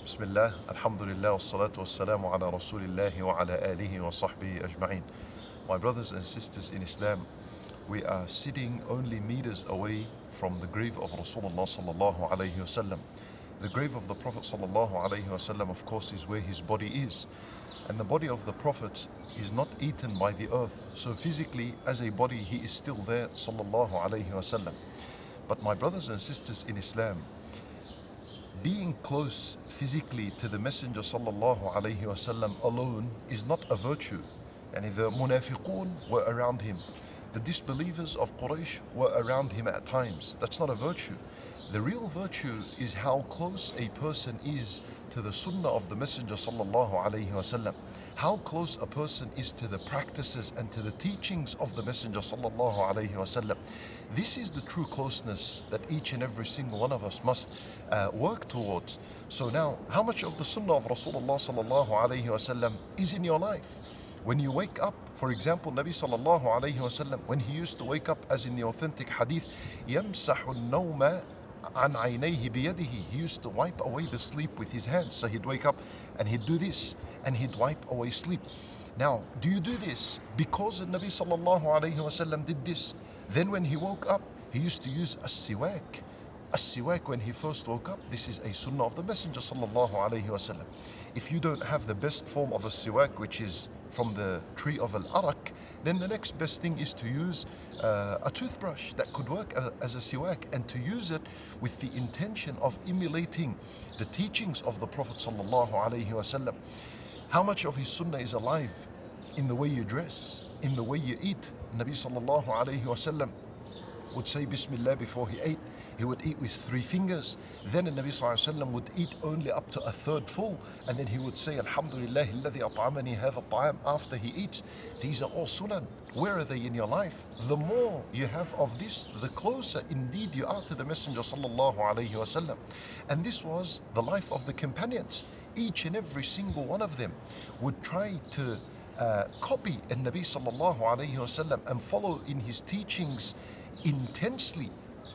Bismillah, alhamdulillah, wassalatu wassalamu ala rasulillahi wa ala alihi wa sahbihi ajma'in. My brothers and sisters in Islam, we are sitting only meters away from the grave of Rasulullah sallallahu alayhi wasallam. The grave of the Prophet sallallahu alayhi wasallam, of course, is where his body is. And the body of the Prophet is not eaten by the earth. So physically, as a body, he is still there, sallallahu alayhi wasallam. But my brothers and sisters in Islam, being close physically to the Messenger sallallahu alayhi wasallam alone is not a virtue. And the munafiqun were around him. The disbelievers of Quraysh were around him at times. That's not a virtue. The real virtue is how close a person is to the sunnah of the Messenger sallallahu alayhi wasallam. How close a person is to the practices and to the teachings of the Messenger sallallahu alayhi wasallam. This is the true closeness that each and every single one of us must work towards. So now, how much of the sunnah of Rasulullah sallallahu alayhi wasallam is in your life? When you wake up, for example, Nabi sallallahu alayhi wasallam, when he used to wake up, as in the authentic hadith, يَمْسَحُ النَّوْمَ عَنْ عَيْنَيْهِ بِيَدِهِ, he used to wipe away the sleep with his hands. So he'd wake up and he'd do this, and he'd wipe away sleep. Now, do you do this because the Nabi sallallahu alayhi wasallam did this? Then when he woke up, he used to use a siwak. A siwak when he first woke up. This is a sunnah of the Messenger sallallahu alayhi wasallam. If you don't have the best form of a siwak, which is from the tree of al-arak, then the next best thing is to use a toothbrush that could work as a siwak, and to use it with the intention of emulating the teachings of the Prophet sallallahu alayhi wasallam. How much of his sunnah is alive in the way you dress, in the way you eat? Nabi sallallahu alayhi wasallam would say Bismillah before he ate. He would eat with 3 fingers. Then the Nabi sallallahu alayhi wasallam would eat only up to a third full, and then he would say Alhamdulillah alladhi at'amani hadha at-ta'am after he eats. These are all sunan. Where are they in your life? The more you have of this, the closer indeed you are to the Messenger sallallahu alayhi wasallam. And this was the life of the companions. Each and every single one of them would try to copy Nabi sallallahu alayhi wasallam and follow in his teachings intensely.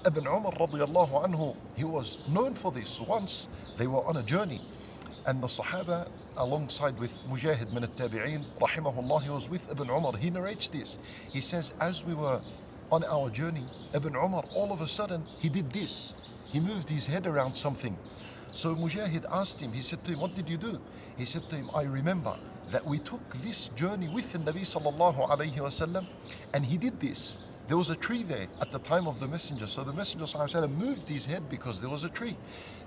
Ibn Umar radiallahu anhu, he was known for this. Once they were on a journey, and the Sahaba, alongside with Mujahid min al-Tabi'een rahimahullah, he was with Ibn Umar. He narrates this. He says, as we were on our journey, Ibn Umar, all of a sudden, he did this. He moved his head around something. So Mujahid asked him, he said to him, what did you do? He said to him, I remember that we took this journey with the Nabi sallallahu alayhi wasallam, and he did this. There was a tree there at the time of the Messenger. So the Messenger sallallahu alayhi wasallam moved his head because there was a tree.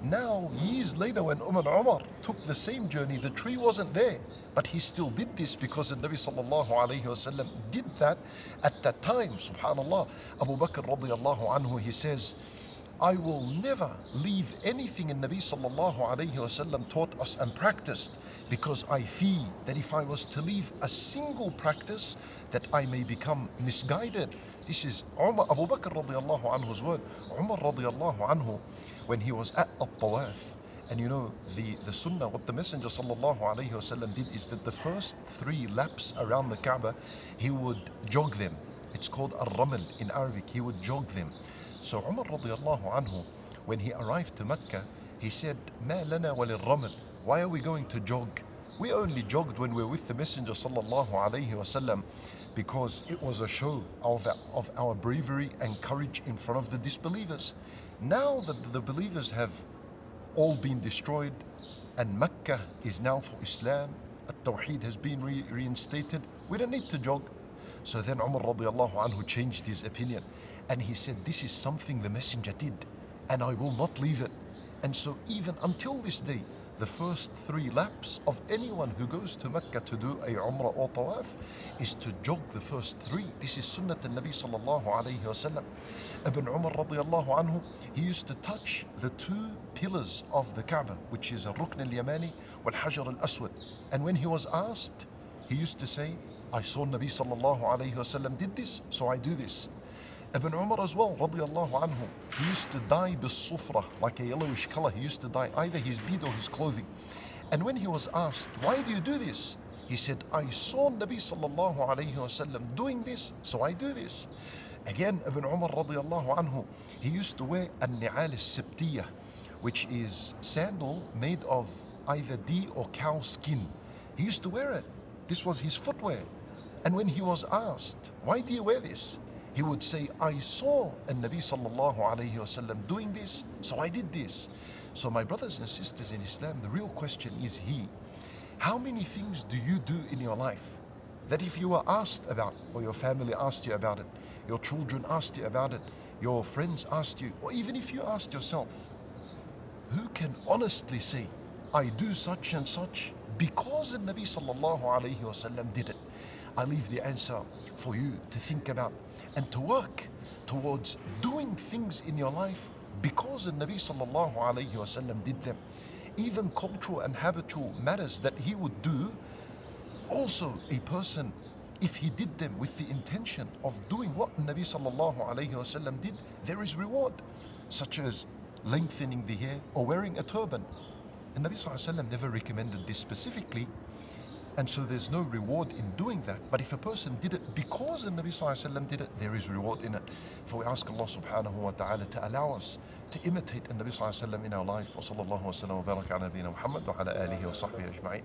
Now, years later, when Umar took the same journey, the tree wasn't there. But he still did this because the Nabi sallallahu alayhi wasallam did that at that time. Subhanallah. Abu Bakr radiallahu anhu, he says, I will never leave anything in Nabi sallallahu alayhi wasallam taught us and practiced, because I fear that if I was to leave a single practice, that I may become misguided. This is Abu Bakr radiallahu anhu's word. Umar radiallahu anhu, when he was at al-Tawaf, and you know the sunnah, what the Messenger sallallahu alayhi wasallam did is that the first 3 laps around the Kaaba, he would jog them. It's called al-Ramal in Arabic. He would jog them. So Umar radiallahu anhu, when he arrived to Mecca, he said, Ma lana walil ramal. Why are we going to jog? We only jogged when we were with the Messenger sallallahu alayhi wasallam, because it was a show of our bravery and courage in front of the disbelievers. Now that the believers have all been destroyed, and Mecca is now for Islam, At-Tawheed has been reinstated, we don't need to jog. So then Umar radiallahu anhu changed his opinion, and he said, this is something the Messenger did, and I will not leave it. And so even until this day, the first 3 laps of anyone who goes to Mecca to do a Umrah or Tawaf is to jog the first 3. This is Sunnat al-Nabi sallallahu alayhi wasallam. Ibn Umar radiallahu anhu, he used to touch the 2 pillars of the Kaaba, which is al-Rukn al-Yamani wal-Hajar al-Aswad. And when he was asked, he used to say, I saw Nabi sallallahu alayhi wasallam did this, so I do this. Ibn Umar as well, radiallahu anhu, he used to dye the sufra, like a yellowish color. He used to dye either his beard or his clothing. And when he was asked, why do you do this? He said, I saw Nabi sallallahu alayhi wasallam doing this, so I do this. Again, Ibn Umar radiallahu anhu, he used to wear al-ni'al al-sibtiyah, which is sandal made of either deer or cow skin. He used to wear it. This was his footwear. And when he was asked, why do you wear this? He would say, I saw Nabi sallallahu alayhi wasallam doing this, so I did this. So my brothers and sisters in Islam, the real question is here. How many things do you do in your life that if you were asked about, or your family asked you about it, your children asked you about it, your friends asked you, or even if you asked yourself, who can honestly say, I do such and such because the Nabi sallallahu alayhi wasallam did it? I leave the answer for you to think about and to work towards doing things in your life because the Nabi sallallahu alayhi wasallam did them. Even cultural and habitual matters that he would do, also a person, if he did them with the intention of doing what Nabi sallallahu alayhi wasallam did, there is reward, such as lengthening the hair or wearing a turban. And Nabi sallallahu alayhi wasallam never recommended this specifically, and so there's no reward in doing that. But if a person did it because the Nabi sallallahu alayhi wasallam did it, there is reward in it. For we ask Allah subhanahu wa ta'ala to allow us to imitate the Nabi sallallahu alayhi wasallam in our life. Wa sallallahu wa sallam wa baraka ala nabiyyina Muhammad wa ala alihi wa sahbihi ajma'in.